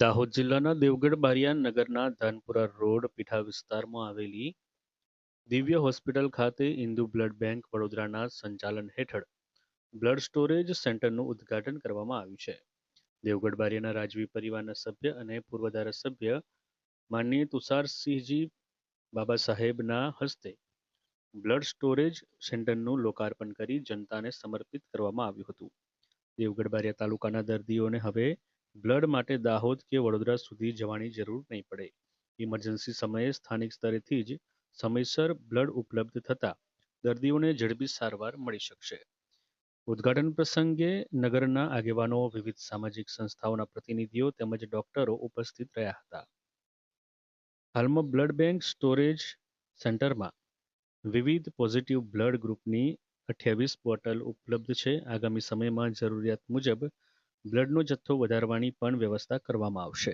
દાહોદ જિલ્લાના દેવગઢ બારિયા નગરના ધાનપુરા રોડ પીઠા વિસ્તારમાં આવેલી દિવ્ય હોસ્પિટલ ખાતે ઇન્દુ બ્લડ બેંક વડોદરાના સંચાલન હેઠળ બ્લડ સ્ટોરેજ સેન્ટરનું ઉદ્ઘાટન કરવામાં આવ્યું છે. દેવગઢ બારિયાના રાજવી પરિવારના સભ્ય અને પૂર્વ ધારાસભ્ય માનનીય તુષારસિંહજી બાબા સાહેબના હસ્તે બ્લડ સ્ટોરેજ સેન્ટરનું લોકાર્પણ કરી જનતાને સમર્પિત કરવામાં આવ્યું હતું. દેવગઢ બારિયા તાલુકાના દર્દીઓને હવે બ્લડ માટે દાહોદ કે વડોદરા સુધી જવાની જરૂર નહીં પડે. ઇમરજન્સી સમયે સ્થાનિક સ્તરેથી જ સમયસર બ્લડ ઉપલબ્ધ થતા દર્દીઓને ઝડપી સારવાર મળી શકશે. ઉદ્ઘાટન પ્રસંગે નગરના આગેવાનો, વિવિધ સામાજિક સંસ્થાઓના પ્રતિનિધિઓ તેમજ ડોક્ટરો ઉપસ્થિત રહ્યા હતા. હાલમાં બ્લડ બેંક સ્ટોરેજ સેન્ટરમાં વિવિધ પોઝિટિવ બ્લડ ગ્રુપની 28 બોટલ ઉપલબ્ધ છે. આગામી સમયમાં જરૂરિયાત મુજબ બ્લડનો જથ્થો વધારવાની પણ વ્યવસ્થા કરવામાં આવશે.